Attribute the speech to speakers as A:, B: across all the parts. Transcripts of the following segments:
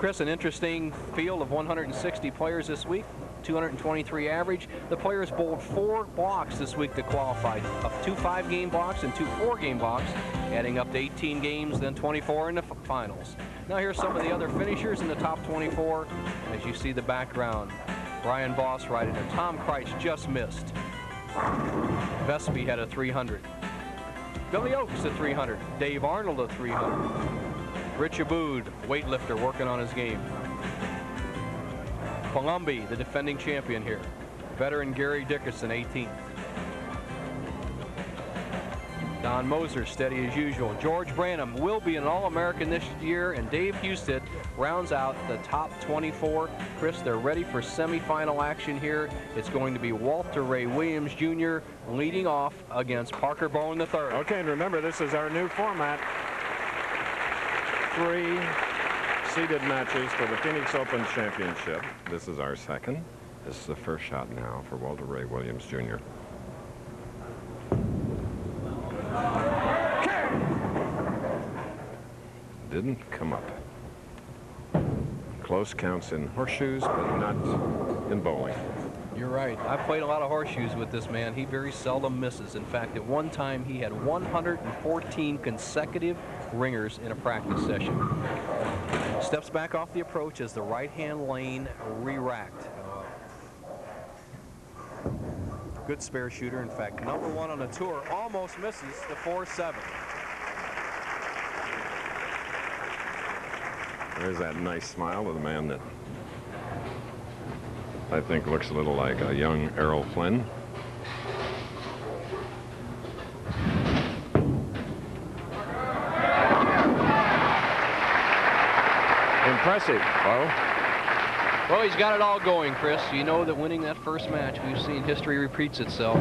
A: Chris, an interesting field of 160 players this week, 223 average. The players bowled 4 blocks this week to qualify, 2 5-game blocks and 2 4-game blocks, adding up to 18 games, then 24 in the finals. Now here's some of the other finishers in the top 24. As you see the background, Brian Boss right in there. Tom Kreitz just missed. Vespi had a 300. Billy Oakes a 300. Dave Arnold a 300. Rich Abood, weightlifter, working on his game. Palumbi, the defending champion here. Veteran Gary Dickerson, 18th. Don Moser, steady as usual. George Branham will be an All-American this year, and Dave Husted rounds out the top 24. Chris, they're ready for semifinal action here. It's going to be Walter Ray Williams Jr. leading off against Parker Bohn III.
B: Okay, and remember, this is our new format. 3 seeded matches for the Phoenix Open Championship. This is our second. This is the first shot now for Walter Ray Williams Jr. Didn't come up. Close counts in horseshoes, but not in bowling.
A: You're right. I've played a lot of horseshoes with this man. He very seldom misses. In fact, at one time, he had 114 consecutive ringers in a practice session. Steps back off the approach as the right-hand lane re-racked. Good spare shooter. In fact, #1 on the tour, almost misses the 4-7.
B: There's that nice smile of the man that I think looks a little like a young Errol Flynn. Impressive, Bo.
A: Well, he's got it all going, Chris. You know that winning that first match, we've seen history repeats itself,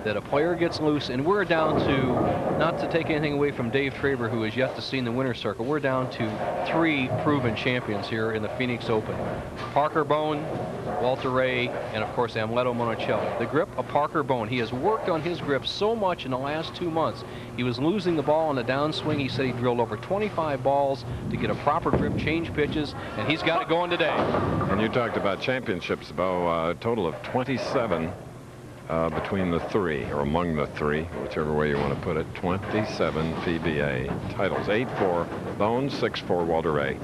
A: that a player gets loose, and we're down to, not to take anything away from Dave Traber, who has yet to see in the winner's circle, we're down to 3 proven champions here in the Phoenix Open. Parker Bohn, Walter Ray, and of course Amleto Monacelli. The grip of Parker Bohn. He has worked on his grip so much in the last 2 months. He was losing the ball on the downswing. He said he drilled over 25 balls to get a proper grip, change pitches, and he's got it going today.
B: And you talked about championships, Bo. A total of 27 between the 3, or among the 3, whichever way you want to put it. 27 PBA titles. 8 for Bohn, 6 for Walter Ray,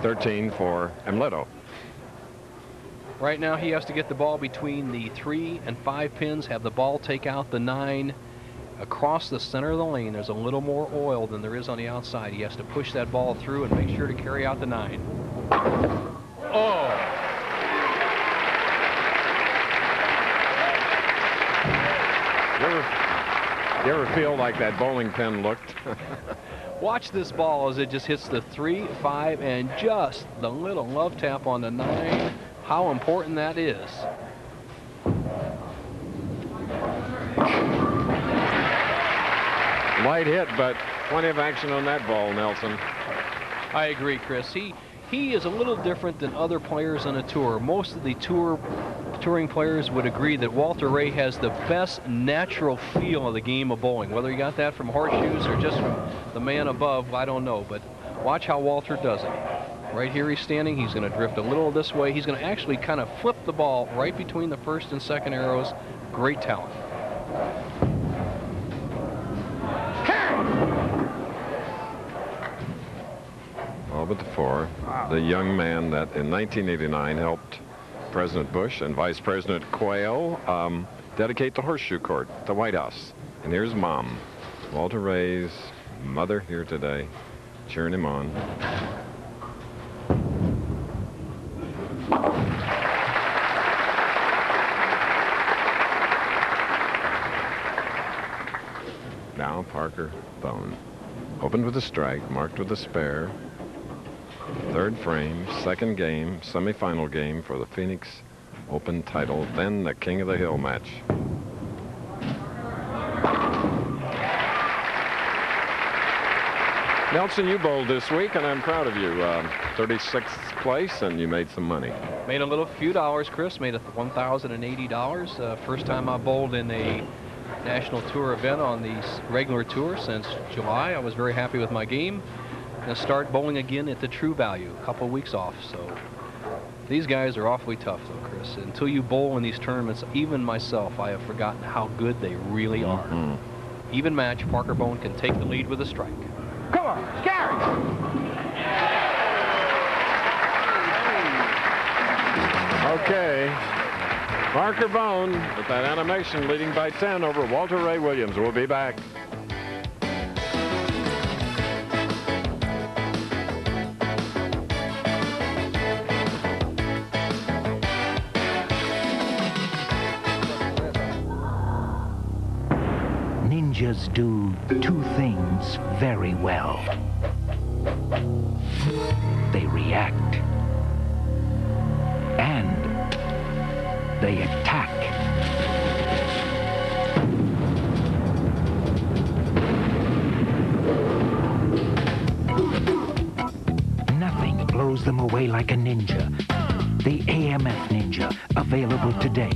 B: 13 for Amleto.
A: Right now, he has to get the ball between the 3 and 5 pins, have the ball take out the 9 across the center of the lane. There's a little more oil than there is on the outside. He has to push that ball through and make sure to carry out the 9. Oh!
B: You ever feel like that bowling pin looked?
A: Watch this ball as it just hits the 3, 5, and just the little love tap on the 9. How important that is.
B: Light hit, but plenty of action on that ball, Nelson.
A: I agree, Chris. He is a little different than other players on the tour. Most of the touring players would agree that Walter Ray has the best natural feel of the game of bowling. Whether he got that from horseshoes or just from the man above, I don't know. But watch how Walter does it. Right here he's standing. He's going to drift a little this way. He's going to actually kind of flip the ball right between the first and second arrows. Great talent.
B: All but the 4. Wow. The young man that in 1989 helped President Bush and Vice President Quayle dedicate the horseshoe court at the White House. And here's Mom, Walter Ray's mother, here today, cheering him on. Now Parker Bohn. Opened with a strike, marked with a spare. 3rd frame, 2nd game, semifinal game for the Phoenix Open title, then the King of the Hill match. Nelson, you bowled this week, and I'm proud of you. 36th place, and you made some money.
A: Made a few dollars, Chris. Made $1,080. First time I bowled in a national tour event on the regular tour since July. I was very happy with my game. going to start bowling again at the true value. A couple of weeks off. So these guys are awfully tough, though, Chris. Until you bowl in these tournaments, even myself, I have forgotten how good they really are. Even match, Parker Bohn can take the lead with a strike.
C: Come on, Gary!
B: Okay. Parker Bohn with that animation leading by 10 over Walter Ray Williams. We'll be back.
D: Ninjas do two things very well. They react and they attack. Nothing blows them away like a ninja. The AMF Ninja, available today.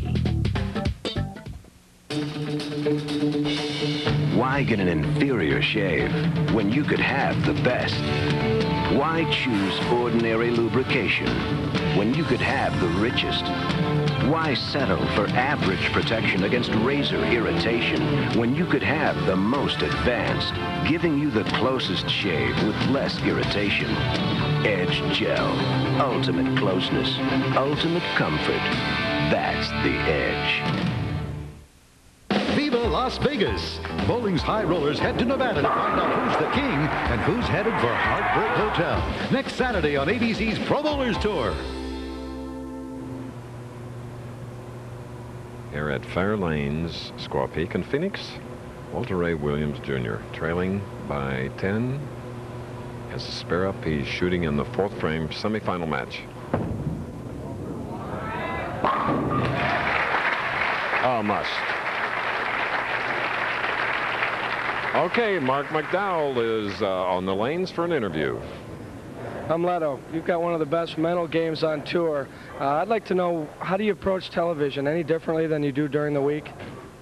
E: Why get an inferior shave when you could have the best? Why choose ordinary lubrication when you could have the richest? Why settle for average protection against razor irritation when you could have the most advanced, giving you the closest shave with less irritation? Edge Gel. Ultimate closeness. Ultimate comfort. That's the Edge.
F: Viva Las Vegas! Bowling's high rollers head to Nevada to find out who's the king and who's headed for Heartbreak Hotel next Saturday on ABC's Pro Bowlers Tour.
B: Here at Fair Lanes, Squaw Peak and Phoenix, Walter Ray Williams Jr. trailing by 10. Has a spare up. He's shooting in the 4th frame semifinal match. Oh, must. Okay, Mark McDowell is on the lanes for an interview.
G: Leto, you've got one of the best mental games on tour. I'd like to know, how do you approach television any differently than you do during the week?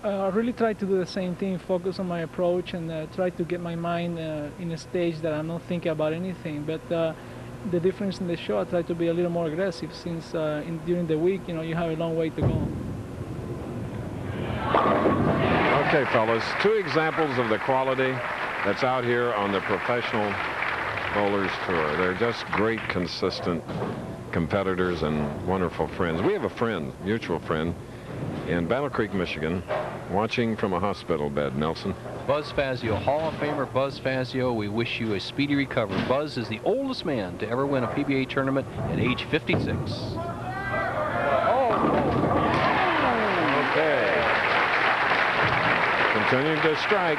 H: I really try to do the same thing, focus on my approach, and try to get my mind in a stage that I'm not thinking about anything. But the difference in the show, I try to be a little more aggressive, since during the week, you know, you have a long way to go.
B: Okay, fellas, 2 examples of the quality that's out here on the professional bowlers tour. They're just great, consistent competitors and wonderful friends. We have a friend, mutual friend, in Battle Creek, Michigan, watching from a hospital bed. Nelson.
A: Buzz Fazio, Hall of Famer Buzz Fazio, we wish you a speedy recovery. Buzz is the oldest man to ever win a PBA tournament at age 56.
B: Okay. Continuing to strike.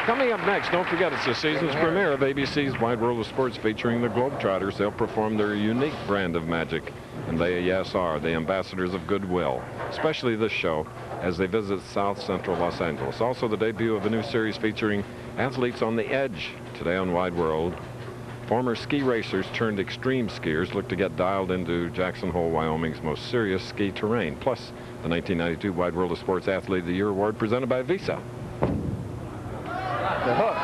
B: Coming up next, don't forget, it's the season's premiere of ABC's Wide World of Sports, featuring the Globetrotters. They'll perform their unique brand of magic, and they, yes, are the ambassadors of goodwill, especially this show, as they visit South Central Los Angeles. Also, the debut of a new series featuring athletes on the edge. Today on Wide World, former ski racers turned extreme skiers look to get dialed into Jackson Hole, Wyoming's most serious ski terrain. Plus, the 1992 Wide World of Sports Athlete of the Year award presented by Visa.
G: The hook.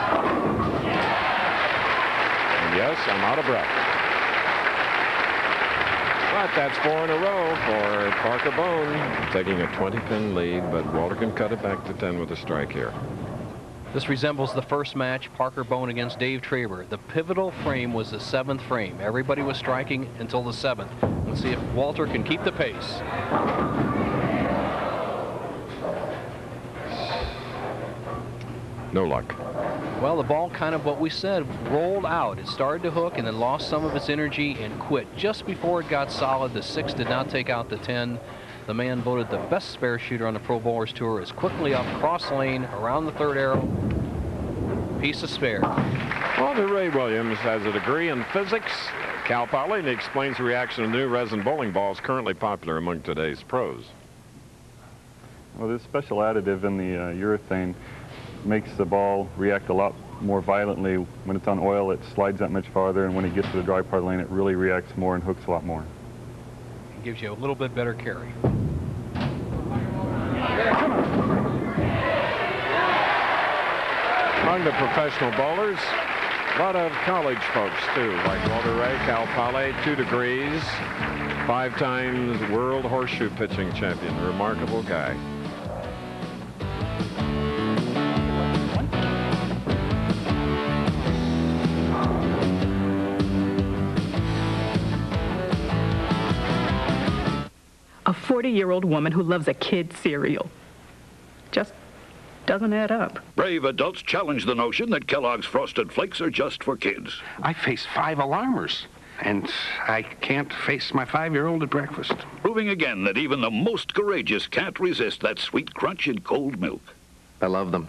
B: And yes, I'm out of breath. But that's 4 in a row for Parker Bohn, taking a 20-pin lead, but Walter can cut it back to 10 with a strike here.
A: This resembles the first match, Parker Bohn against Dave Traber. The pivotal frame was the 7th frame. Everybody was striking until the 7th. Let's see if Walter can keep the pace.
B: No luck.
A: Well, the ball, kind of what we said, rolled out. It started to hook and then lost some of its energy and quit. Just before it got solid, the 6 did not take out the 10. The man voted the best spare shooter on the Pro Bowlers Tour is quickly up, cross lane, around the 3rd arrow. Piece of spare.
B: Walter Ray Williams has a degree in physics, Cal Poly, and he explains the reaction of new resin bowling balls currently popular among today's pros.
I: Well, this special additive in the urethane makes the ball react a lot more violently. When it's on oil, it slides that much farther, and when it gets to the dry part of the lane, it really reacts more and hooks a lot more.
A: It gives you a little bit better carry.
B: Among the professional bowlers, A lot of college folks, too, like Walter Ray, Cal Poly, 2 degrees, 5 times world horseshoe pitching champion. Remarkable guy.
C: A 40-year-old woman who loves a kid cereal. Just doesn't add up.
J: Brave adults challenge the notion that Kellogg's Frosted Flakes are just for kids.
K: I face 5 alarmers, and I can't face my 5-year-old at breakfast.
J: Proving again that even the most courageous can't resist that sweet crunch in cold milk.
L: I love them,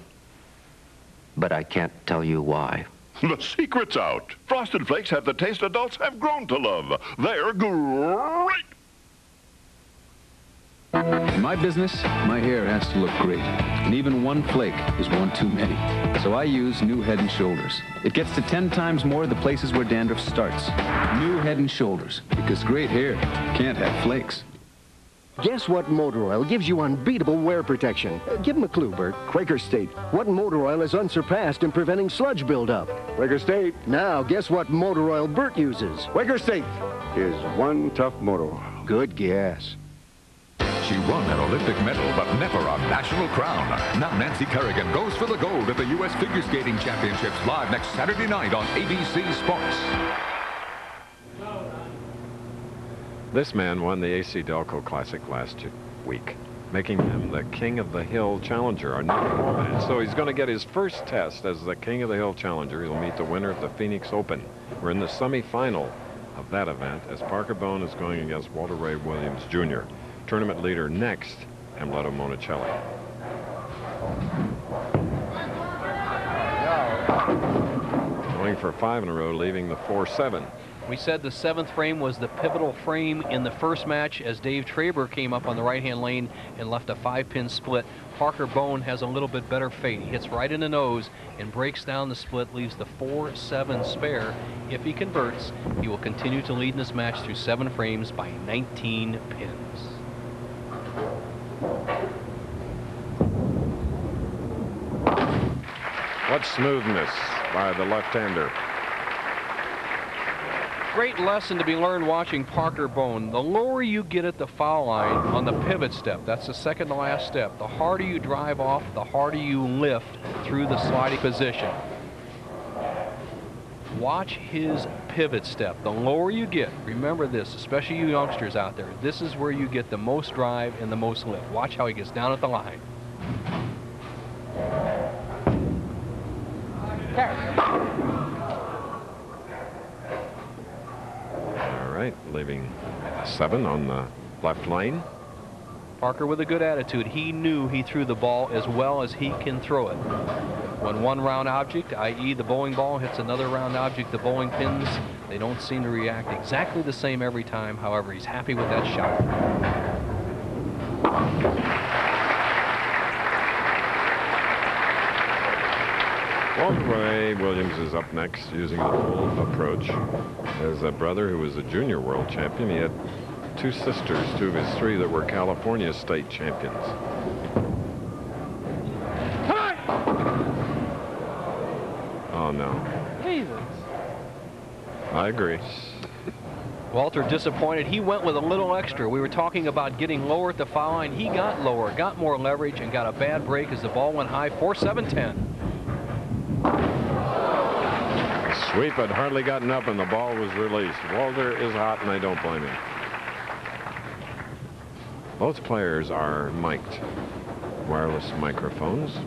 L: but I can't tell you why.
M: The secret's out. Frosted Flakes have the taste adults have grown to love. They're great.
N: In my business, my hair has to look great, and even one flake is one too many. So I use New Head & Shoulders. It gets to 10 times more the places where dandruff starts. New Head & Shoulders, because great hair can't have flakes.
O: Guess what motor oil gives you unbeatable wear protection? Give them a clue, Bert.
P: Quaker State.
O: What motor oil is unsurpassed in preventing sludge buildup?
P: Quaker State.
O: Now, guess what motor oil Bert uses?
P: Quaker State is one tough motor oil.
O: Good guess.
Q: She won an Olympic medal, but never a national crown. Now Nancy Kerrigan goes for the gold at the U.S. Figure Skating Championships live next Saturday night on ABC Sports.
B: This man won the AC Delco Classic last week, making him the King of the Hill Challenger, our new format. So he's going to get his first test as the King of the Hill Challenger. He'll meet the winner of the Phoenix Open. We're in the semifinal of that event as Parker Bohn is going against Walter Ray Williams, Jr. Tournament leader next, Monacelli. Going for 5 in a row, leaving the 4-7.
A: We said the 7th frame was the pivotal frame in the first match as Dave Traber came up on the right-hand lane and left a 5-pin split. Parker Bohn has a little bit better fate. He hits right in the nose and breaks down the split, leaves the 4-7 spare. If he converts, he will continue to lead in this match through 7 frames by 19 pins.
B: What smoothness by the left-hander.
A: Great lesson to be learned watching Parker Bohn. The lower you get at the foul line on the pivot step, that's the second to last step, the harder you drive off, the harder you lift through the sliding position. Watch his pivot step. The lower you get, remember this, especially you youngsters out there, this is where you get the most drive and the most lift. Watch how he gets down at the line.
B: All right, leaving 7 on the left lane.
A: Parker with a good attitude. He knew he threw the ball as well as he can throw it. When one round object, i.e. the bowling ball, hits another round object, the bowling pins, they don't seem to react exactly the same every time. However, he's happy with that shot.
B: Walter Ray Williams is up next using the full approach. As a brother who was a junior world champion, he had 2 sisters, 2 of his 3 that were California state champions. Oh, no.
A: Jesus.
B: I agree.
A: Walter disappointed. He went with a little extra. We were talking about getting lower at the foul line. He got lower, got more leverage, and got a bad break as the ball went high. 4-7-10.
B: The sweep had hardly gotten up and the ball was released. Walter is hot and I don't blame him. Both players are mic'd. Wireless microphones.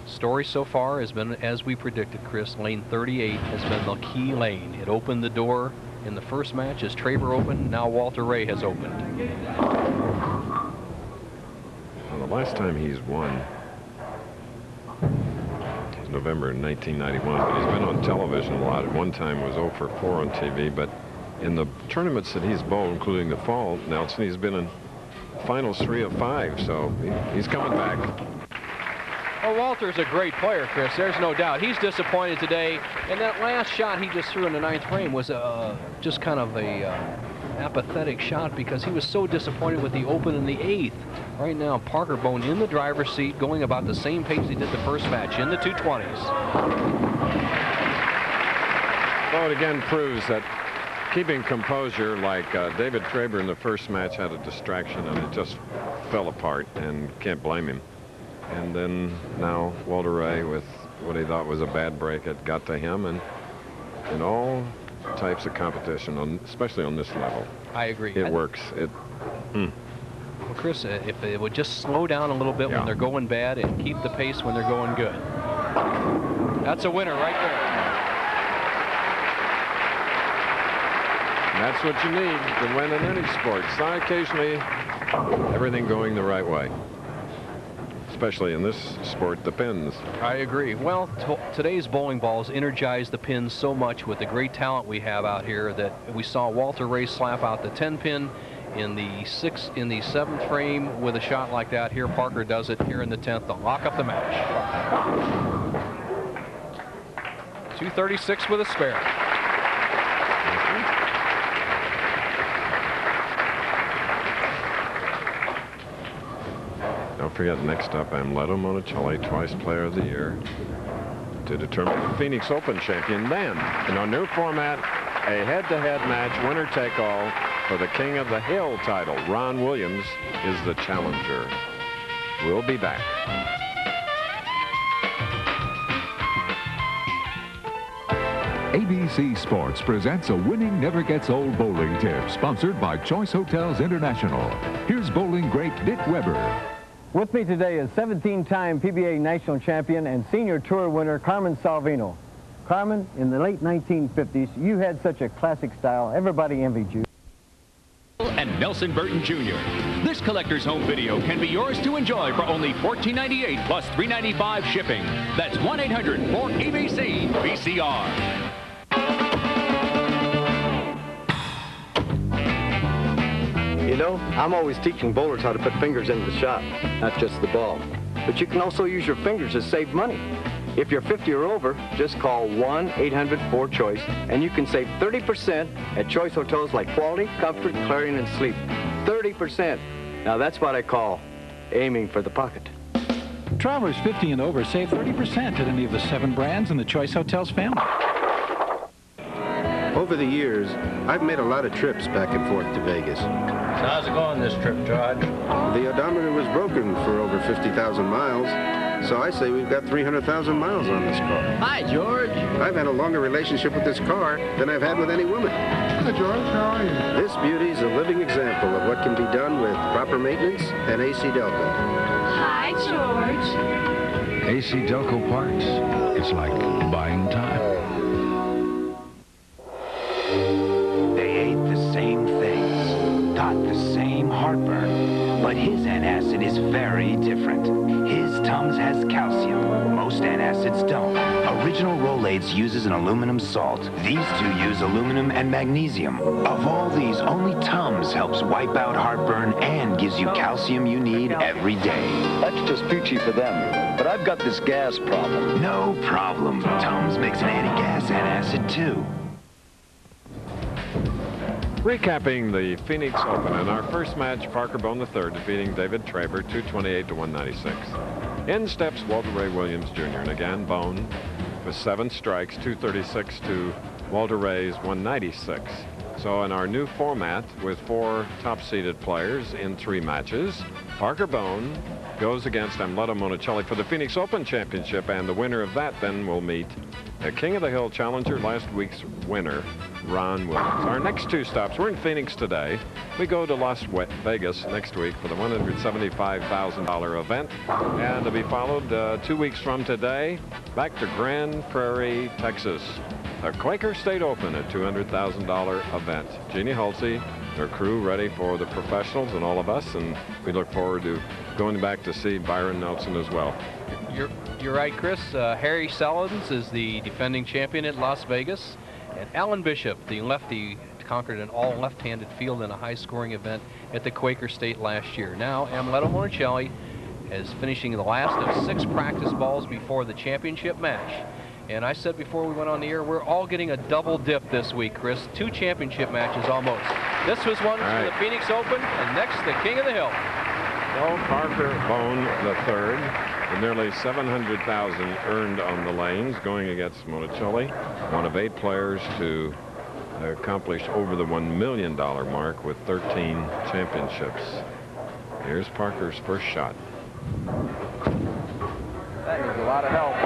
A: Story so far has been as we predicted, Chris. Lane 38 has been the key lane. It opened the door in the first match as Traber opened. Now Walter Ray has opened.
B: Well, the last time he's won was November 1991, but he's been on television a lot. At one time was 0 for 4 on TV, but in the tournaments that he's bowled, including the fall, Nelson, he's been in finals 3 of 5, so he's coming back.
A: Well, Walter's a great player, Chris. There's no doubt. He's disappointed today, and that last shot he just threw in the 9th frame was just kind of a apathetic shot because he was so disappointed with the open in the 8th. Right now, Parker Bohn in the driver's seat, going about the same pace he did the first match, in the 220s.
B: Well, it again proves that keeping composure, like David Traber in the first match had a distraction and it just fell apart, and can't blame him. And then now Walter Ray with what he thought was a bad break, it got to him, and in all types of competition, especially on this level.
A: I agree.
B: It works.
A: Well, Chris, if it would just slow down a little bit when they're going bad and keep the pace when they're going good. That's a winner right there.
B: And that's what you need to win in any sport. It's not occasionally everything going the right way. Especially in this sport, the pins.
A: I agree. Well, today's bowling balls energize the pins so much with the great talent we have out here that we saw Walter Ray slap out the 10-pin in the 7th frame with a shot like that. Here Parker does it here in the 10th to lock up the match. 236 with a spare.
B: Don't forget, next up, Losito Monacelli, twice Player of the Year, to determine the Phoenix Open champion. Then, in our new format, a head-to-head match, winner-take-all for the King of the Hill title. Ron Williams is the challenger. We'll be back.
Q: ABC Sports presents a winning never gets old bowling tip, sponsored by Choice Hotels International. Here's bowling great Dick Weber.
R: With me today is 17-time PBA national champion and senior tour winner Carmen Salvino. Carmen, in the late 1950s, you had such a classic style, everybody envied you.
S: And Nelson Burton Jr. This collector's home video can be yours to enjoy for only $14.98 plus $3.95 shipping. That's 1-800-4ABC-VCR.
O: You know, I'm always teaching bowlers how to put fingers into the shot, not just the ball. But you can also use your fingers to save money. If you're 50 or over, just call 1-800-4CHOICE, and you can save 30% at Choice Hotels like Quality, Comfort, Clarion, and Sleep. 30%. Now that's what I call aiming for the pocket.
T: Travelers 50 and over save 30% at any of the 7 brands in the Choice Hotels family.
P: Over the years, I've made a lot of trips back and forth to Vegas.
U: So how's it going this trip, George?
P: The odometer was broken for over 50,000 miles, so I say we've got 300,000 miles on this car.
U: Hi, George.
P: I've had a longer relationship with this car than I've had with any woman. Hi, George. How are you? This beauty's a living example of what can be done with proper maintenance and AC Delco.
V: Hi, George.
D: AC Delco parts. It's like buying time.
W: They ate the same things, got the same heartburn, but his antacid is very different. His Tums has calcium. Most antacids don't. Original Rolaids uses an aluminum salt. These two use aluminum and magnesium. Of all these, only Tums helps wipe out heartburn and gives you calcium you need every day.
X: That's just peachy for them, but I've got this gas problem.
W: No problem. Tums makes an anti-gas antacid too.
B: Recapping the Phoenix Open, in our first match, Parker Bohn III defeating David Traber 228 to 196. In steps Walter Ray Williams Jr. and again Bohn with 7 strikes, 236 to Walter Ray's 196. So in our new format with 4 top-seeded players in 3 matches, Parker Bohn goes against Losito Monacelli for the Phoenix Open Championship, and the winner of that then will meet the King of the Hill challenger, last week's winner, Ron Williams. Our next 2 stops, we're in Phoenix today. We go to Las Vegas next week for the $175,000 event, and to be followed 2 weeks from today, back to Grand Prairie, Texas. A Quaker State Open, a $200,000 event. Jeannie Hulsey, her crew ready for the professionals and all of us, and we look forward to going back to see Byron Nelson as well.
A: You're right, Chris. Harry Sellens is the defending champion at Las Vegas, and Alan Bishop, the lefty, conquered an all left-handed field in a high-scoring event at the Quaker State last year. Now, Losito Monacelli is finishing the last of 6 practice balls before the championship match. And I said before we went on the air, we're all getting a double dip this week, Chris. 2 championship matches almost. This was one for the Phoenix Open, and next the King of the Hill.
B: So Parker Bohn III The nearly $700,000 earned on the lanes going against Monacelli, one of 8 players to accomplish over the $1 million mark with 13 championships. Here's Parker's first shot.
A: That needs a lot of help.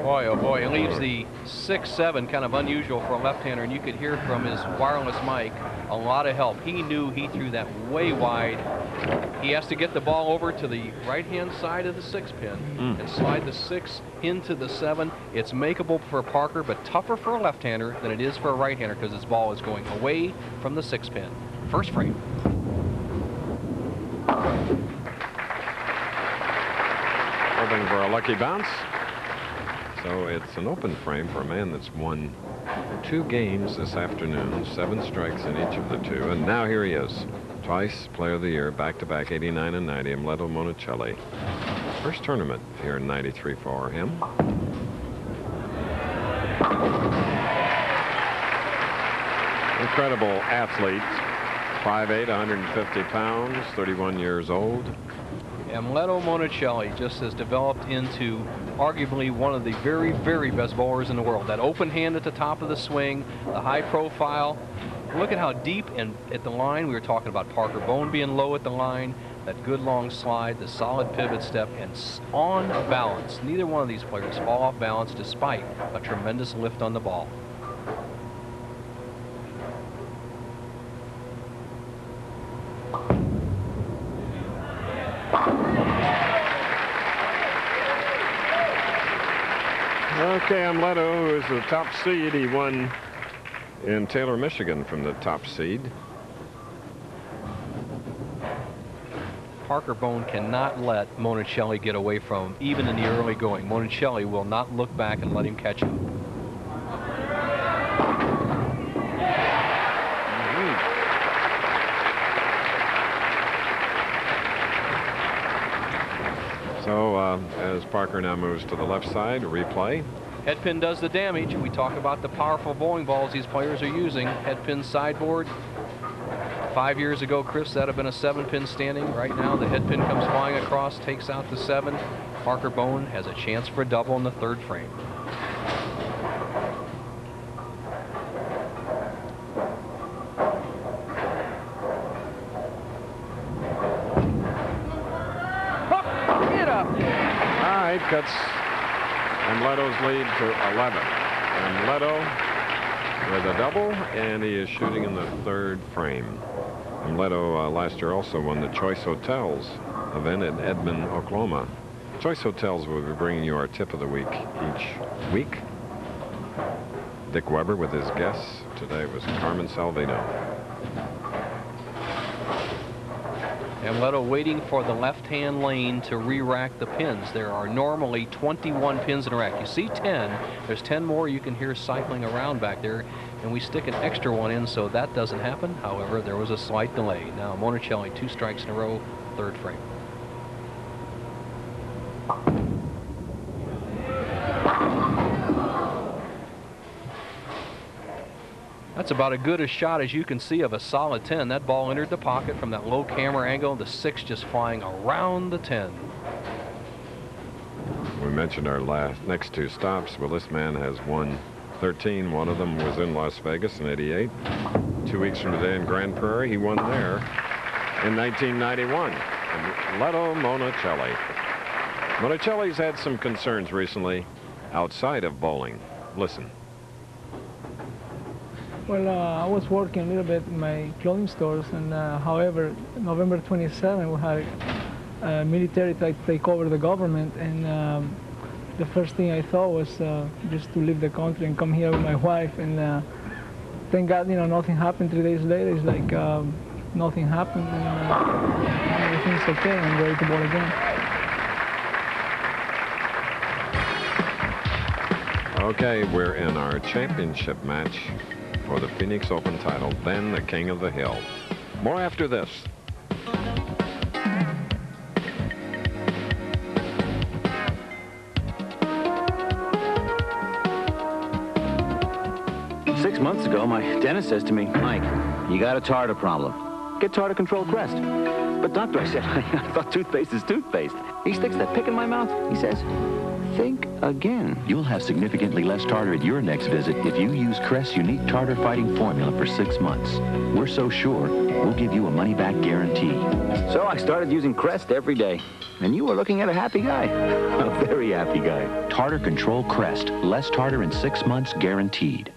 A: Boy, oh boy, it leaves the 6-7 kind of unusual for a left-hander, and you could hear from his wireless mic a lot of help. He knew he threw that way wide. He has to get the ball over to the right-hand side of the 6-pin and slide the 6 into the 7. It's makeable for Parker, but tougher for a left-hander than it is for a right-hander because his ball is going away from the 6-pin. First frame.
B: Hoping for a lucky bounce. So it's an open frame for a man that's won 2 games this afternoon, 7 strikes in each of the 2, and now here he is. Twice Player of the Year, back-to-back 89 and 90, Amleto Monacelli. First tournament here in 93 for him. Incredible athlete, 5'8", 150 pounds, 31 years old.
A: Amleto Monacelli just has developed into arguably one of the very, very best bowlers in the world. That open hand at the top of the swing, the high profile. Look at how deep and at the line. We were talking about Parker Bohn being low at the line, that good long slide, the solid pivot step, and on balance. Neither one of these players fall off balance despite a tremendous lift on the ball.
B: Okay, Amleto, who is the top seed. He won in Taylor, Michigan from the top seed.
A: Parker Bohn cannot let Monacelli get away from him, even in the early going. Monacelli will not look back and let him catch him.
B: So as Parker now moves to the left side, replay.
A: Headpin does the damage. We talk about the powerful bowling balls these players are using. Headpin sideboard. 5 years ago, Chris, that would have been a 7-pin standing. Right now, the headpin comes flying across, takes out the 7. Parker Bohn has a chance for a double in the 3rd frame.
B: Cuts Amleto's lead to 11. Amleto with a double, and he is shooting in the 3rd frame. Amleto last year also won the Choice Hotels event in Edmond, Oklahoma. Choice Hotels will be bringing you our tip of the week each week. Dick Weber with his guests. Today was Carmen Salvino.
A: Amleto waiting for the left-hand lane to re-rack the pins. There are normally 21 pins in a rack. You see 10. There's 10 more you can hear cycling around back there, and we stick an extra one in so that doesn't happen. However, there was a slight delay. Now Monacelli 2 strikes in a row, 3rd frame. That's about as good a shot as you can see of a solid 10. That ball entered the pocket from that low camera angle. The 6 just flying around the 10.
B: We mentioned our next 2 stops. Well, this man has won 13. One of them was in Las Vegas in '88. 2 weeks from today in Grand Prairie, he won there in 1991. Amleto Monacelli. Monacelli's had some concerns recently outside of bowling. Listen.
E: Well, I was working a little bit in my clothing stores, and however, November 27, we had military take over the government, and the first thing I thought was just to leave the country and come here with my wife, and thank God, you know, nothing happened. 3 days later, it's like nothing happened, and everything's okay. I'm ready to bowl again.
B: Okay, we're in our championship match for the Phoenix Open title, then the King of the Hill. More after this.
F: Six months ago, my dentist says to me, Mike, you got a tartar problem.
L: Get Tartar Control Crest. But doctor, I said, I thought toothpaste is toothpaste. He sticks that pick in my mouth. He says, think again. You'll have significantly less tartar at your next visit if you use Crest's unique tartar fighting formula for 6 months. We're so sure, we'll give you a money-back guarantee. So I started using Crest every day. And you were looking at a happy guy. A very happy guy. Tartar Control Crest. Less tartar in 6 months guaranteed.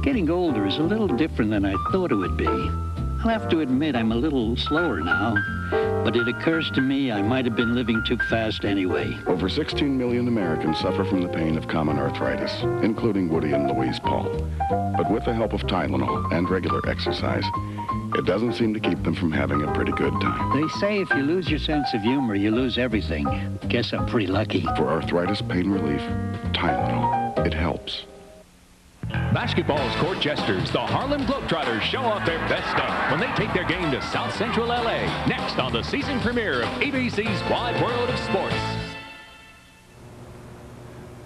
F: Getting older is a little different than I thought it would be. I'll have to admit I'm a little slower now, but it occurs to me I might have been living too fast anyway.
G: Over 16 million Americans suffer from the pain of common arthritis, including Woody and Louise Paul. But with the help of Tylenol and regular exercise, it doesn't seem to keep them from having a pretty good time.
F: They say if you lose your sense of humor, you lose everything. Guess I'm pretty lucky.
G: For arthritis pain relief, Tylenol. It helps.
S: Basketball's court jesters, the Harlem Globetrotters, show off their best stuff when they take their game to South Central LA. Next on the season premiere of ABC's Wide World of Sports.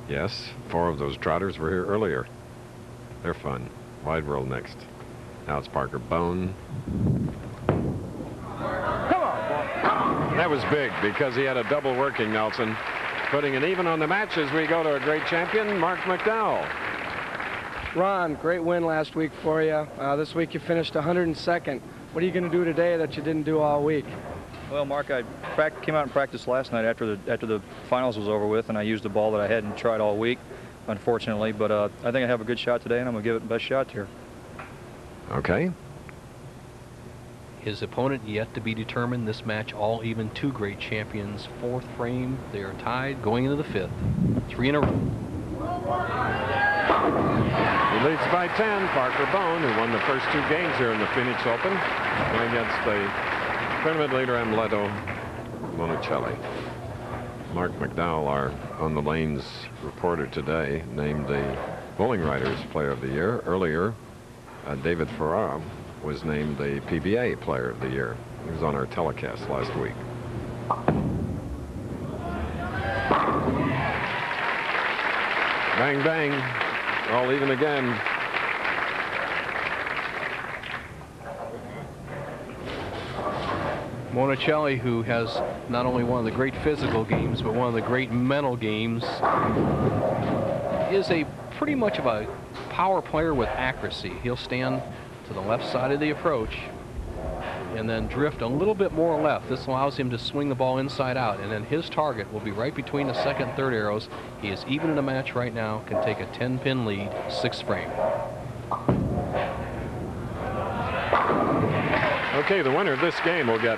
B: Yes, 4 of those Trotters were here earlier. They're fun. Wide World next. Now it's Parker Bohn. That was big because he had a double working, Nelson. Putting it even on the match as we go to a great champion, Mark McDowell.
H: Ron, great win last week for you. This week you finished 102nd. What are you going to do today that you didn't do all week?
I: Well, Mark, I came out and practiced last night after the finals was over with, and I used the ball that I hadn't tried all week, unfortunately. But I think I have a good shot today, and I'm going to give it the best shot here.
B: Okay.
A: His opponent yet to be determined. This match all even, 2 great champions. 4th frame, they are tied going into the 5th. 3 in a row.
B: He leads by 10. Parker Bohn, who won the first 2 games here in the Phoenix Open, going against the tournament leader Amleto Monacelli. Mark McDowell, our On the Lanes reporter today, named the Bowling Writers Player of the Year. Earlier, David Ferrara was named the PBA Player of the Year. He was on our telecast last week. Bang, bang. All even again.
A: Monacelli, who has not only one of the great physical games, but one of the great mental games, is a pretty much of a power player with accuracy. He'll stand to the left side of the approach and then drift a little bit more left. This allows him to swing the ball inside out, and then his target will be right between the 2nd and 3rd arrows. He is even in a match right now, can take a 10-pin lead, 6th frame.
B: Okay, the winner of this game will get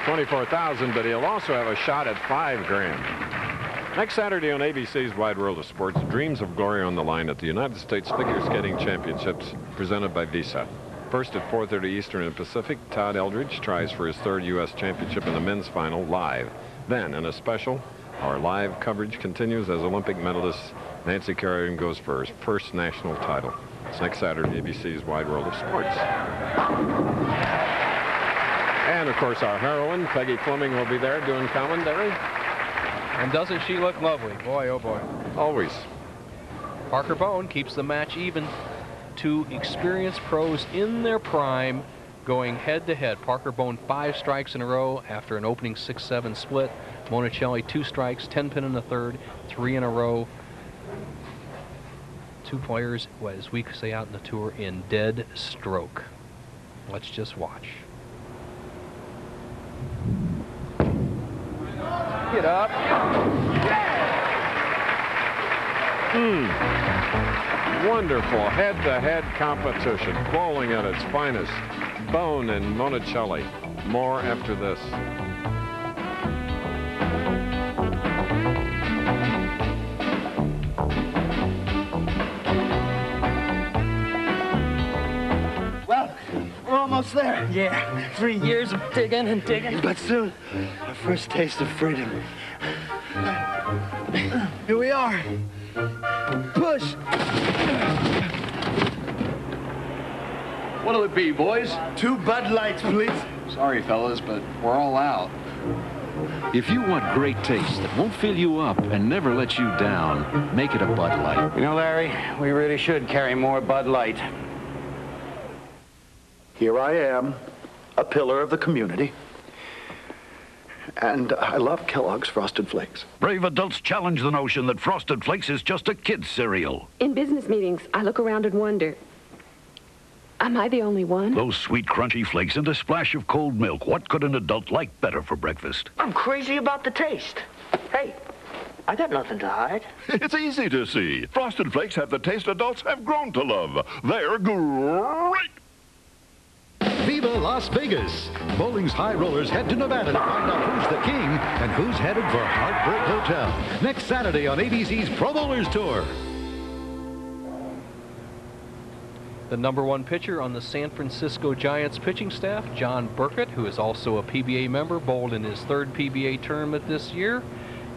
B: $24,000, but he'll also have a shot at $5 grand. Next Saturday on ABC's Wide World of Sports, dreams of glory on the line at the United States Figure Skating Championships presented by Visa. First at 4:30 Eastern and Pacific, Todd Eldridge tries for his 3rd U.S. championship in the men's final live. Then, in a special, our live coverage continues as Olympic medalist Nancy Kerrigan goes for her first national title. It's next Saturday, ABC's Wide World of Sports. And, of course, our heroine, Peggy Fleming, will be there doing commentary.
A: And doesn't she look lovely? Boy, oh boy.
B: Always.
A: Parker Bohn keeps the match even. 2 experienced pros in their prime going head-to-head. Parker Bohn 5 strikes in a row after an opening 6-7 split. Monacelli 2 strikes, 10-pin in the 3rd, 3 in a row. 2 players, as we say out in the tour, in dead stroke. Let's just watch.
H: Get up.
B: Wonderful head-to-head competition, bowling at its finest. Bohn and Monacelli. More after this.
Y: Well, we're almost there. Yeah, 3 years of digging and digging, but soon, our first taste of freedom. Here we are. Push.
Z: What'll it be, boys?
Y: 2 Bud Lights, please.
Z: Sorry, fellas, but we're all out.
N: If you want great taste that won't fill you up and never let you down, make it a Bud Light.
K: You know, Larry, we really should carry more Bud Light.
C: Here I am, a pillar of the community. And I love Kellogg's Frosted Flakes.
J: Brave adults challenge the notion that Frosted Flakes is just a kid's cereal.
M: In business meetings, I look around and wonder, am I the only one?
J: Those sweet, crunchy flakes and a splash of cold milk. What could an adult like better for breakfast?
Y: I'm crazy about the taste. Hey, I got nothing to hide.
O: It's easy to see. Frosted Flakes have the taste adults have grown to love. They're great.
Q: Viva Las Vegas! Bowling's high rollers head to Nevada to find out who's the king and who's headed for Heartbreak Hotel. Next Saturday on ABC's Pro Bowlers Tour.
A: The #1 pitcher on the San Francisco Giants pitching staff, John Burkett, who is also a PBA member, bowled in his 3rd PBA tournament this year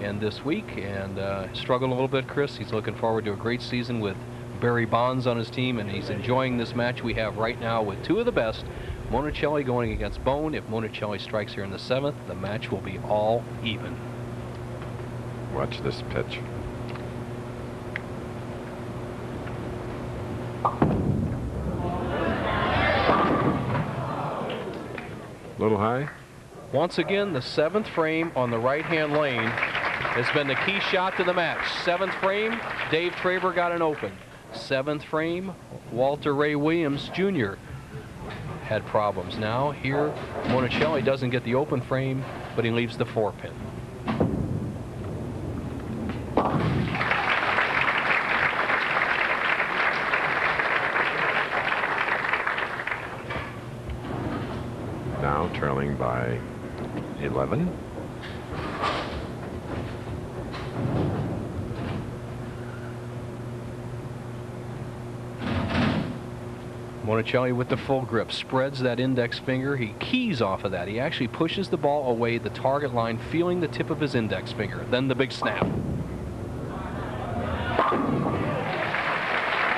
A: and this week, and struggled a little bit, Chris. He's looking forward to a great season with Barry Bonds on his team, and he's enjoying this match we have right now with 2 of the best. Monacelli going against Bohn. If Monacelli strikes here in the 7th, the match will be all even.
B: Watch this pitch. Little high.
A: Once again, the 7th frame on the right-hand lane has been the key shot to the match. 7th frame, Dave Traber got an open. 7th frame, Walter Ray Williams Jr. had problems. Now here, Monacelli doesn't get the open frame, but he leaves the 4-pin.
B: Now trailing by 11.
A: Monacelli with the full grip, spreads that index finger. He keys off of that. He actually pushes the ball away the target line, feeling the tip of his index finger. Then the big snap.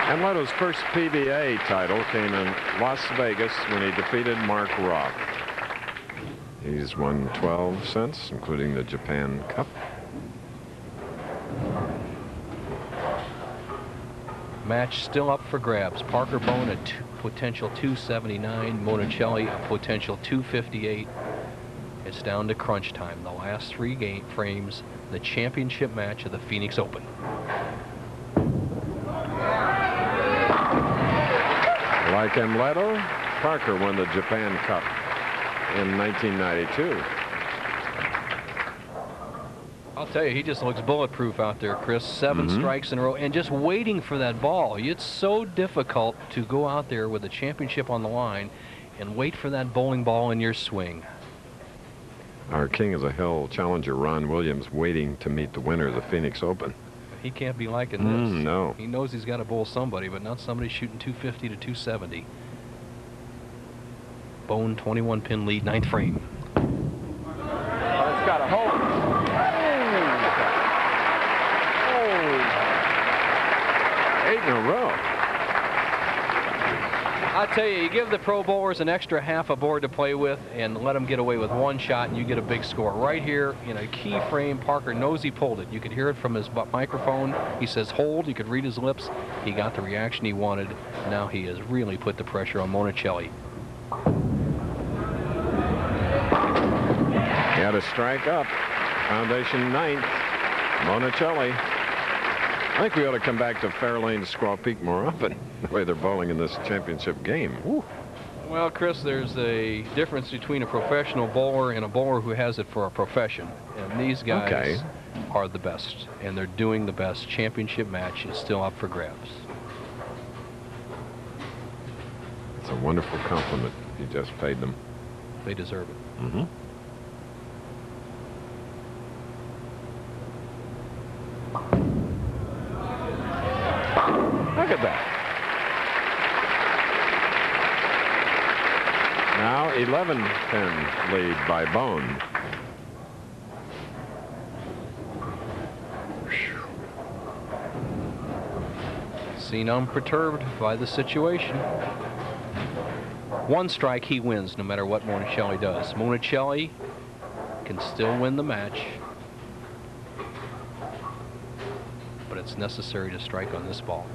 B: And Leto's first PBA title came in Las Vegas when he defeated Mark Roth. He's won 12 since, including the Japan Cup.
A: Match still up for grabs. Parker Bohn a potential 279, Monacelli a potential 258. It's down to crunch time. The last 3 frames, the championship match of the Phoenix Open.
B: Like Leto, Parker won the Japan Cup in 1992.
A: I'll tell you, he just looks bulletproof out there, Chris. 7 strikes in a row and just waiting for that ball. It's so difficult to go out there with a championship on the line and wait for that bowling ball in your swing.
B: Our king of the hill challenger, Ron Williams, waiting to meet the winner of the Phoenix Open.
A: He can't be liking this.
B: No.
A: He knows he's got to bowl somebody, but not somebody shooting 250 to 270. Bohn 21-pin lead, 9th frame.
H: Oh, it's got a hole.
B: Oh. 8 in a row.
A: I tell you, you give the pro bowlers an extra half a board to play with and let them get away with 1 shot and you get a big score. Right here in a key frame, Parker knows he pulled it. You could hear it from his microphone. He says hold. You could read his lips. He got the reaction he wanted. Now he has really put the pressure on Monacelli.
B: He had a strike up. Foundation 9th. Monacelli. I think we ought to come back to Fairlane to Squaw Peak more often, the way they're bowling in this championship game. Woo.
A: Well, Chris, there's a difference between a professional bowler and a bowler who has it for a profession. And these guys are the best, and they're doing the best. Championship match is still up for grabs.
B: It's a wonderful compliment you just paid them.
A: They deserve it.
B: Look at that. Now 11-pin lead by Bohn.
A: Seen unperturbed by the situation. 1 strike, he wins no matter what Monacelli does. Monacelli can still win the match, but it's necessary to strike on this ball.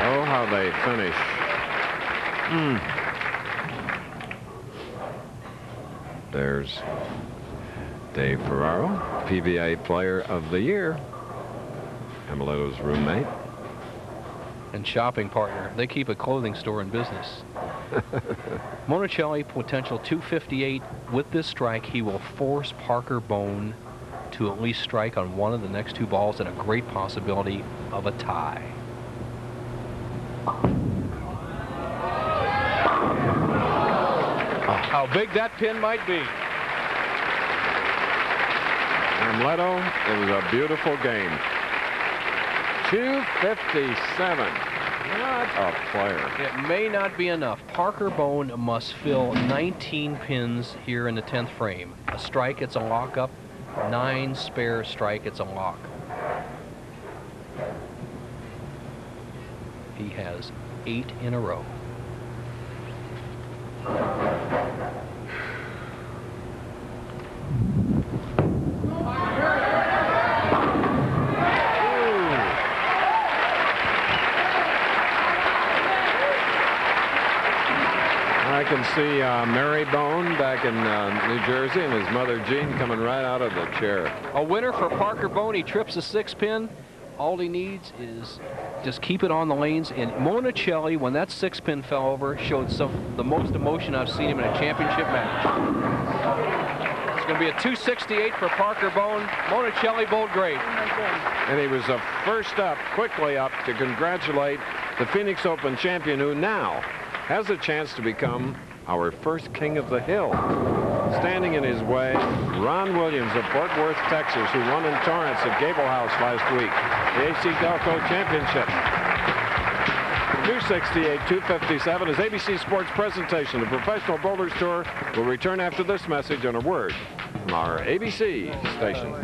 B: Oh, how they finish. There's Dave Ferraro, PBA Player of the Year, Ameleto's roommate.
A: And shopping partner. They keep a clothing store in business. Monacelli, potential 258. With this strike, he will force Parker Bohn to at least strike on one of the next two balls, and a great possibility of a tie. How big that pin might be.
B: Amleto, it was a beautiful game. 257. What a player.
A: It may not be enough. Parker Bohn must fill 19 pins here in the 10th frame. A strike, it's a lockup. 9 spare strike, it's a lock. He has 8 in a row.
B: I can see Mary Bohn back in New Jersey, and his mother Jean coming right out of the chair.
A: A winner for Parker Bohn. He trips a 6-pin. All he needs is just keep it on the lanes. And Monacelli, when that 6-pin fell over, showed the most emotion I've seen him in a championship match. It's going to be a 268 for Parker Bohn. Monacelli bowled great.
B: And he was the first up, quickly up, to congratulate the Phoenix Open champion, who now has a chance to become our first King of the Hill. Standing in his way, Ron Williams of Fort Worth, Texas, who won in Torrance at Gable House last week, the AC Delco Championship. 268, 257 is ABC Sports presentation. The Professional Bowlers Tour will return after this message and a word from our ABC station.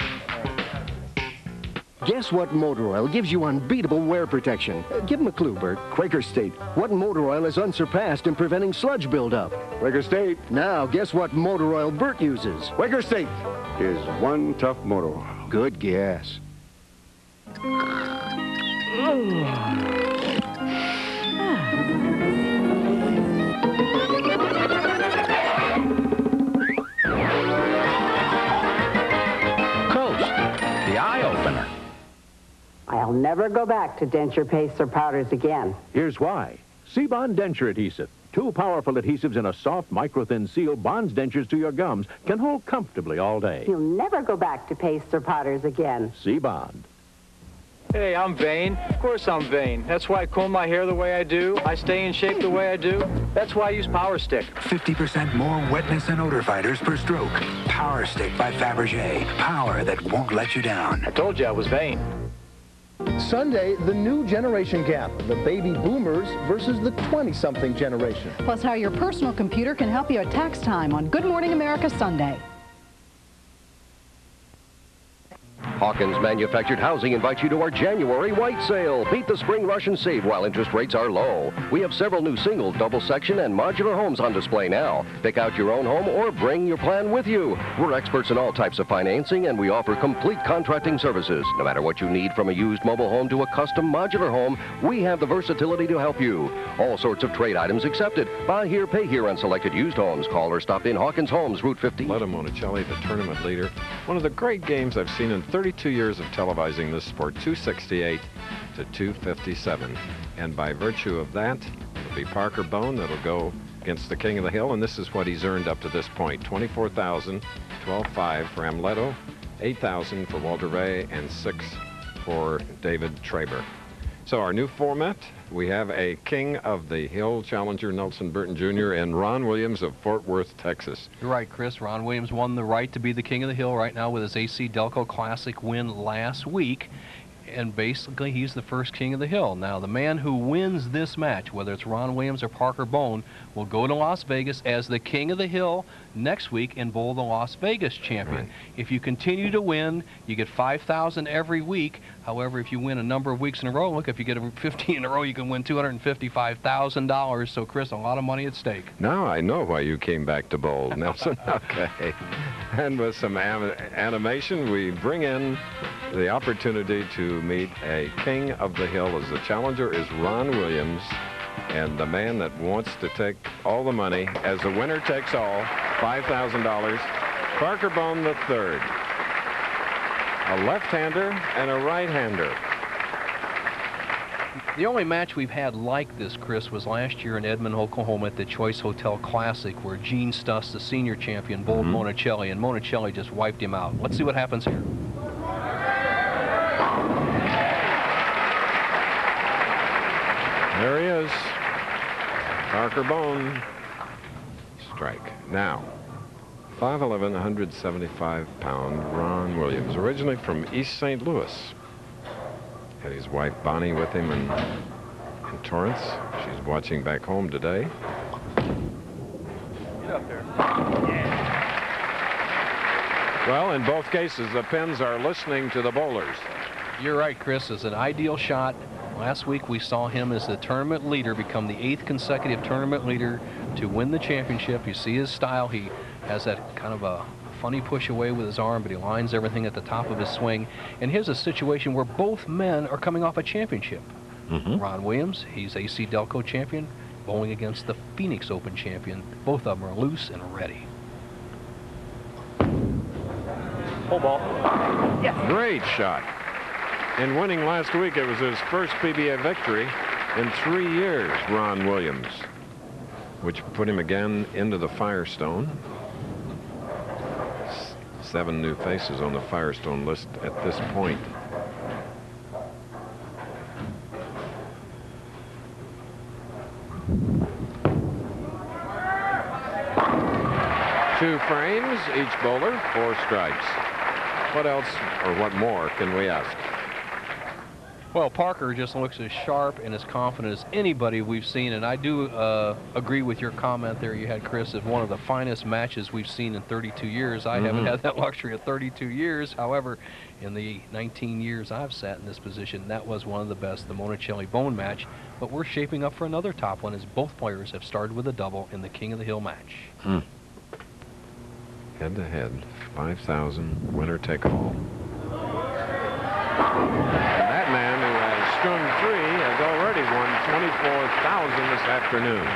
D: Guess what motor oil gives you unbeatable wear protection? Give them a clue, Bert.
C: Quaker State.
D: What motor oil is unsurpassed in preventing sludge buildup?
C: Quaker State.
D: Now, guess what motor oil Bert uses?
C: Quaker State is one tough motor oil.
D: Good guess.
P: I'll never go back to denture pastes or powders again.
J: Here's why. C-Bond Denture Adhesive. 2 powerful adhesives in a soft, micro-thin seal bonds dentures to your gums, can hold comfortably all day.
P: You'll never go back to pastes or powders again.
J: C-Bond.
R: Hey, I'm vain. Of course I'm vain. That's why I comb my hair the way I do. I stay in shape the way I do. That's why I use Power Stick.
W: 50% more wetness and odor fighters per stroke. Power Stick by Fabergé. Power that won't let you down.
R: I told you I was vain.
T: Sunday, the new generation gap, the baby boomers versus the 20-something generation.
U: Plus how your personal computer can help you at tax time on Good Morning America Sunday.
V: Hawkins Manufactured Housing invites you to our January white sale. Beat the spring rush and save while interest rates are low. We have several new single, double section, and modular homes on display now. Pick out your own home or bring your plan with you. We're experts in all types of financing, and we offer complete contracting services. No matter what you need, from a used mobile home to a custom modular home, we have the versatility to help you. All sorts of trade items accepted. Buy here, pay here on selected used homes. Call or stop in Hawkins Homes, Route 50.
B: Leta Monacelli, the tournament leader. One of the great games I've seen in 32 years of televising this sport, 268 to 257. And by virtue of that, it'll be Parker Bohn that'll go against the King of the Hill, and this is what he's earned up to this point. $24,000, $12,500 for Amleto, $8,000 for Walter Ray, and $6,000 for David Traber. So our new format, we have a King of the Hill challenger, Nelson Burton Jr., and Ron Williams of Fort Worth, Texas.
A: You're right, Chris. Ron Williams won the right to be the King of the Hill right now with his AC Delco Classic win last week. And basically, he's the first king of the hill. Now, the man who wins this match, whether it's Ron Williams or Parker Bohn, will go to Las Vegas as the king of the hill next week and bowl the Las Vegas champion.
B: Right.
A: If you continue to win, you get $5,000 every week. However, if you win a number of weeks in a row, look, if you get 15 in a row, you can win $255,000. So, Chris, a lot of money at stake.
B: Now I know why you came back to bowl, Nelson. Okay. And with some animation, we bring in the opportunity to meet a king of the hill, as the challenger is Ron Williams, and the man that wants to take all the money as the winner takes all, $5,000, Parker Bohn III. A left-hander and a right-hander.
A: The only match we've had like this, Chris, was last year in Edmond, Oklahoma at the Choice Hotel Classic, where Gene Stuss, the senior champion, bowled Monacelli, and Monacelli just wiped him out. Let's see what happens here.
B: There he is. Parker Bohn. Strike. Now, 5'11", 175-pound Ron Williams, originally from East St. Louis. Had his wife Bonnie with him in Torrance. She's watching back home today.
R: Get up there.
B: Well, in both cases, the pins are listening to the bowlers.
A: You're right, Chris. It's an ideal shot. Last week we saw him as the tournament leader become the 8th consecutive tournament leader to win the championship. You see his style. He has that kind of a funny push away with his arm, but he lines everything at the top of his swing. And here's a situation where both men are coming off a championship. Ron Williams, he's AC Delco champion, bowling against the Phoenix Open champion. Both of them are loose and ready.
R: Full ball.
B: Yes. Great shot. In winning last week, it was his first PBA victory in 3 years, Ron Williams, which put him again into the Firestone. 7 new faces on the Firestone list at this point. Two frames, each bowler, 4 strikes. What else or what more can we ask?
A: Well, Parker just looks as sharp and as confident as anybody we've seen, and I do agree with your comment there you had, Chris, of one of the finest matches we've seen in 32 years. I haven't had that luxury of 32 years. However, in the 19 years I've sat in this position, that was one of the best, the Monacelli-Bohn match. But we're shaping up for another top one, as both players have started with a double in the King of the Hill match.
B: Head-to-head, 5,000, winner take all. That man who has strung 3 has already won $24,000 this afternoon.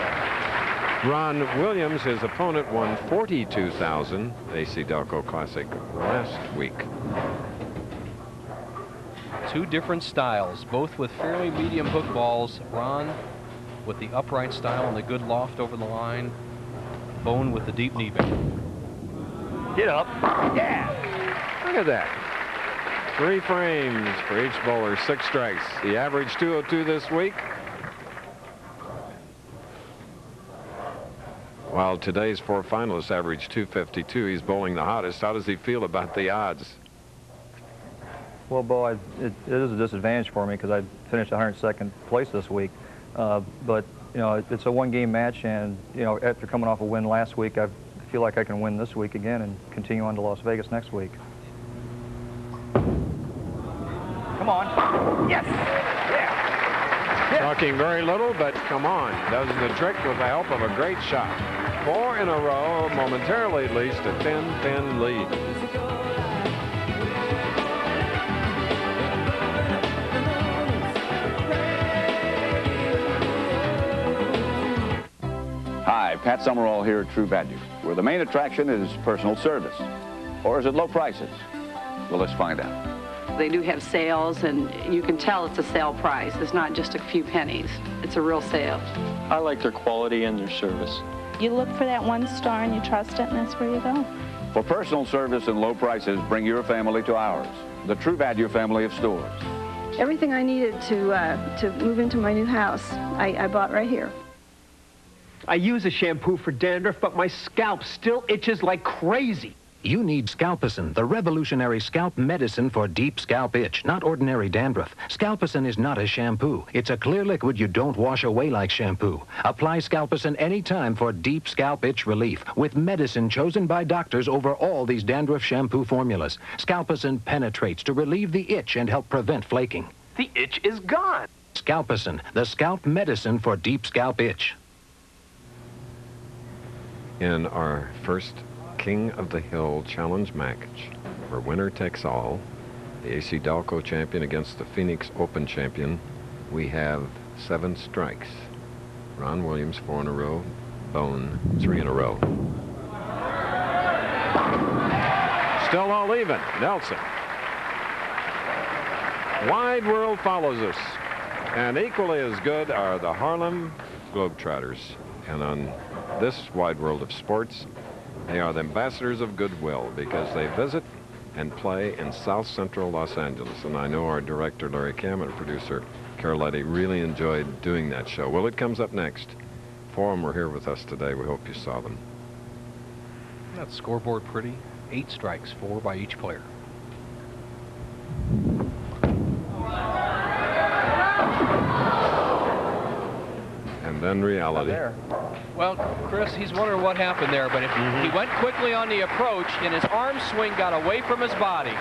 B: Ron Williams, his opponent, won $42,000 AC Delco Classic last week.
A: 2 different styles, both with fairly medium hook balls. Ron with the upright style and the good loft over the line. Bohn with the deep knee-bend.
R: Get up.
B: Yeah. Look at that. 3 frames for each bowler, 6 strikes. He averaged 202 this week. While today's 4 finalists averaged 252, he's bowling the hottest. How does he feel about the odds?
I: Well, Bo, it is a disadvantage for me because I finished 102nd place this week. But, you know, it's a 1-game match, and, you know, after coming off a win last week, I feel like I can win this week again and continue on to Las Vegas next week.
R: Come on. Yes. Yeah.
B: Talking very little, but come on. Does the trick with the help of a great shot. 4 in a row, momentarily at least, a 10-pin lead.
E: Hi, Pat Summerall here at True Value, where the main attraction is personal service. Or is it low prices? Well, let's find out.
F: They do have sales, and you can tell it's a sale price. It's not just a few pennies. It's a real sale.
G: I like their quality and their service.
L: You look for that 1 star and you trust it, and that's where you go.
E: For personal service and low prices, bring your family to ours, the True Value family of stores.
L: Everything I needed to move into my new house, I bought right here.
D: I use a shampoo for dandruff, but my scalp still itches like crazy.
K: You need Scalpicin, the revolutionary scalp medicine for deep scalp itch, not ordinary dandruff. Scalpicin is not a shampoo. It's a clear liquid you don't wash away like shampoo. Apply Scalpicin anytime for deep scalp itch relief with medicine chosen by doctors over all these dandruff shampoo formulas. Scalpicin penetrates to relieve the itch and help prevent flaking.
M: The itch is gone.
K: Scalpicin, the scalp medicine for deep scalp itch.
B: In our first King of the Hill Challenge match, where winner takes all, the AC Delco champion against the Phoenix Open champion, we have 7 strikes. Ron Williams 4 in a row, Bohn 3 in a row. Still all even, Nelson. Wide World follows us, and equally as good are the Harlem Globetrotters. And on this Wide World of Sports, they are the ambassadors of goodwill because they visit and play in South Central Los Angeles. And I know our director, Larry Cam, and producer, Caroletti, really enjoyed doing that show. Well, it comes up next. 4 of them were here with us today. We hope you saw them.
A: That scoreboard pretty. 8 strikes, 4 by each player.
B: And then reality.
A: Well, Chris, he's wondering what happened there, but if he went quickly on the approach and his arm swing got away from his body.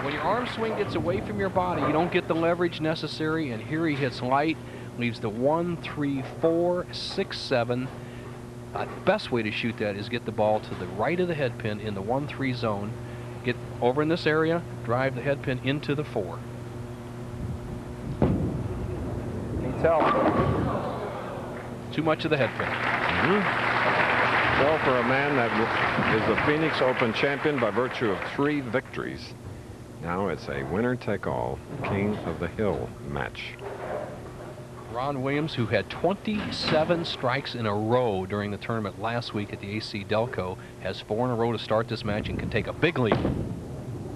A: When your arm swing gets away from your body, you don't get the leverage necessary, and here he hits light, leaves the 1, 3, 4, 6, 7. The best way to shoot that is get the ball to the right of the head pin in the 1-3 zone, get over in this area, drive the head pin into the 4.
I: Can you tell?
A: Too much of the head pin.
B: Well, for a man that is the Phoenix Open champion by virtue of 3 victories, now it's a winner-take-all King of the Hill match.
A: Ron Williams, who had 27 strikes in a row during the tournament last week at the AC Delco, has 4 in a row to start this match and can take a big lead.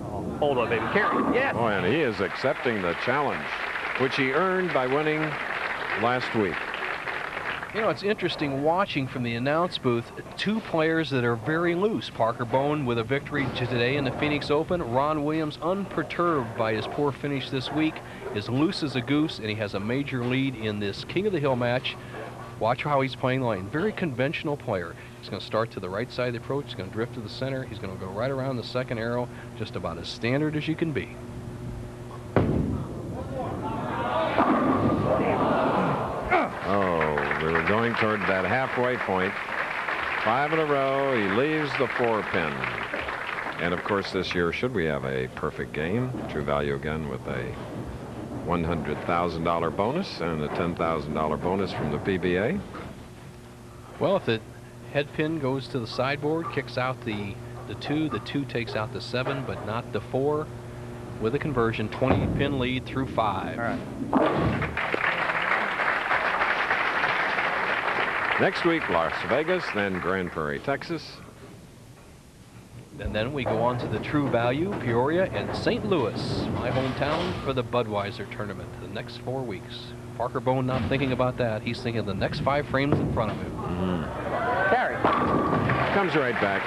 I: Oh, hold on, baby. Carry. Yes.
B: Oh, and he is accepting the challenge, which he earned by winning last week.
A: You know, it's interesting watching from the announce booth 2 players that are very loose. Parker Bohn with a victory today in the Phoenix Open. Ron Williams, unperturbed by his poor finish this week, is loose as a goose, and he has a major lead in this King of the Hill match. Watch how he's playing the lane. Very conventional player. He's going to start to the right side of the approach. He's going to drift to the center. He's going to go right around the second arrow, just about as standard as you can be.
B: Oh, we were going toward that halfway point. 5 in a row. He leaves the 4 pin. And of course, this year, should we have a perfect game, True Value again with a $100,000 bonus and a $10,000 bonus from the PBA.
A: Well, if the head pin goes to the sideboard, kicks out the 2, the 2 takes out the 7, but not the 4. With a conversion, 20 pin lead through 5.
I: All right.
B: Next week, Las Vegas, then Grand Prairie, Texas.
A: And then we go on to the True Value, Peoria, and St. Louis, my hometown, for the Budweiser tournament the next 4 weeks. Parker Bohn not thinking about that. He's thinking of the next 5 frames in front of him.
I: Carry.
B: Comes right back.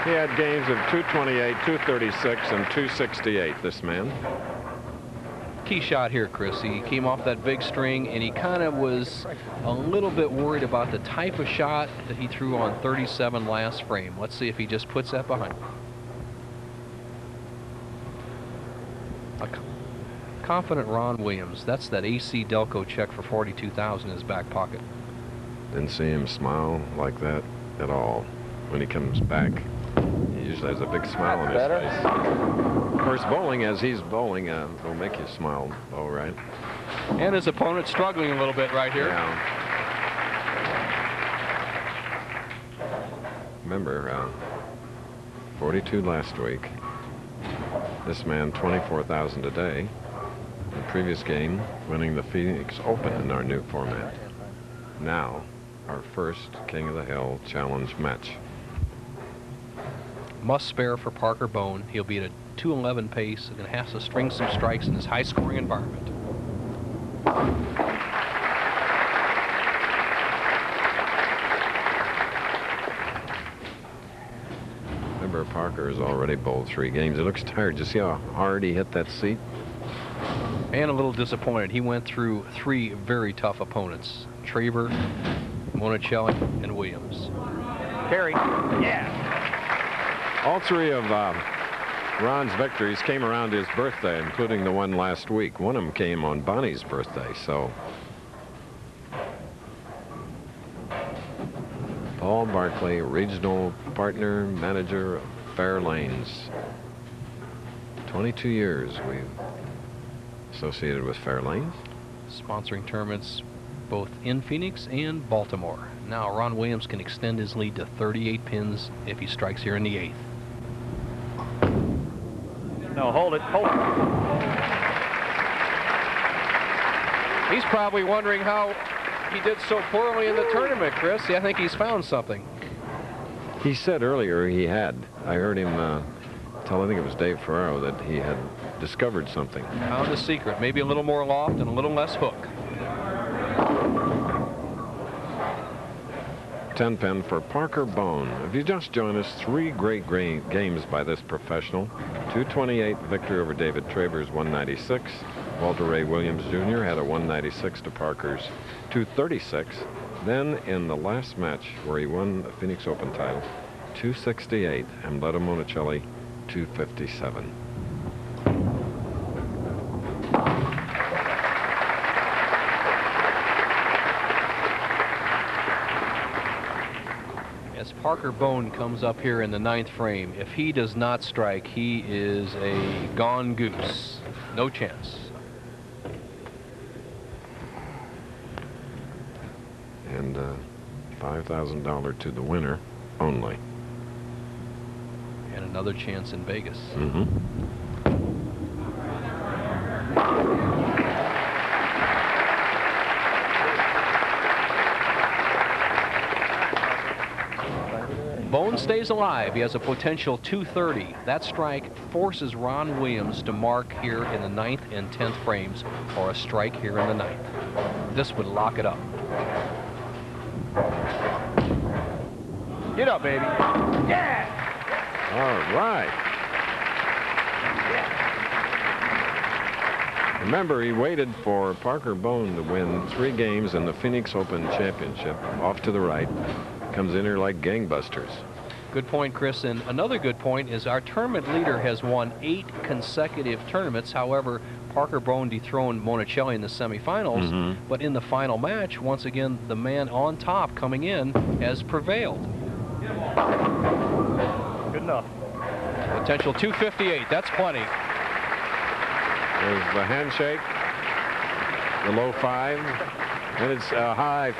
B: He had games of 228, 236, and 268, this man.
A: Key shot here, Chris. He came off that big string, and he kind of was a little bit worried about the type of shot that he threw on 37 last frame. Let's see if he just puts that behind him. A confident Ron Williams. That's that AC Delco check for $42,000 in his back pocket.
B: Didn't see him smile like that at all when he comes back. He usually has a big smile on his face. Of course, bowling, as he's bowling, will make you smile, all right.
A: And his opponent struggling a little bit right here.
B: Yeah. Remember, 42 last week. This man, 24,000 today. The previous game, winning the Phoenix Open in our new format. Now, our first King of the Hill Challenge match.
A: Must spare for Parker Bohn. He'll be at a 211 pace and has to string some strikes in this high-scoring environment.
B: Parker has already bowled 3 games. He looks tired. You see how hard he hit that seat?
A: And a little disappointed. He went through 3 very tough opponents: Traver, Monacelli, and Williams.
M: Carey. Yeah.
B: All 3 of Ron's victories came around his birthday, including the one last week. One of them came on Bonnie's birthday, so. Paul Barkley, regional partner, manager of Fair Lanes. 22 years we've associated with Fair Lanes.
A: Sponsoring tournaments both in Phoenix and Baltimore. Now Ron Williams can extend his lead to 38 pins if he strikes here in the 8th.
M: No, hold it, hold it.
A: He's probably wondering how he did so poorly in the tournament, Chris. I think he's found something.
B: He said earlier he had. I heard him tell, I think it was Dave Ferraro, that he had discovered something.
A: Found a secret. Maybe a little more loft and a little less hook.
B: 10 pin for Parker Bohn. If you just joined us, 3 great games by this professional. 228 victory over David Traver's 196. Walter Ray Williams Jr. had a 196 to Parker's 236. Then in the last match where he won the Phoenix Open title, 268, and Letta Monacelli 257.
A: As Parker Bohn comes up here in the 9th frame, if he does not strike, he is a gone goose. No chance.
B: And $5,000 to the winner only.
A: And another chance in Vegas. Bohn stays alive. He has a potential 230. That strike forces Ron Williams to mark here in the 9th and 10th frames, or a strike here in the 9th. This would lock it up.
M: Get up, baby. Yeah.
B: All right. Remember, he waited for Parker Bohn to win 3 games in the Phoenix Open Championship. Off to the right. Comes in here like gangbusters.
A: Good point, Chris. And another good point is our tournament leader has won 8 consecutive tournaments. However, Parker Bohn dethroned Monacelli in the semifinals. But in the final match, once again, the man on top coming in has prevailed.
M: Good enough.
A: Potential 258. That's plenty.
B: There's the handshake, the low 5, and it's a high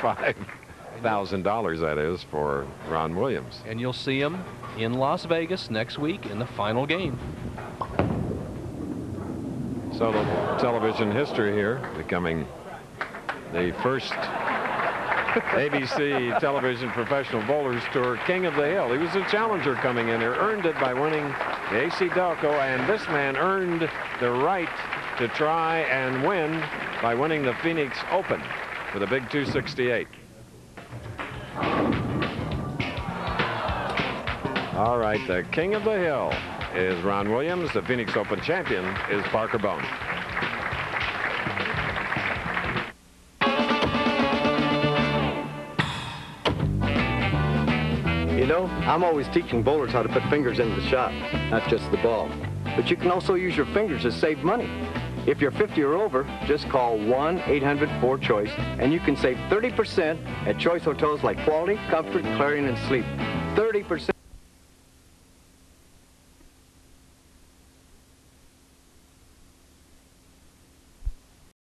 B: $5,000, that is, for Ron Williams.
A: And you'll see him in Las Vegas next week in the final game.
B: So the television history here, becoming the first ABC Television Professional Bowlers Tour King of the Hill. He was a challenger coming in here, earned it by winning the AC Delco, and this man earned the right to try and win by winning the Phoenix Open with a big 268. All right, the King of the Hill is Ron Williams. The Phoenix Open champion is Parker Bohn.
N: You know, I'm always teaching bowlers how to put fingers into the shot, not just the ball. But you can also use your fingers to save money. If you're 50 or over, just call 1-800-4CHOICE, and you can save 30% at Choice hotels like Quality, Comfort, Clarion, and Sleep. 30%.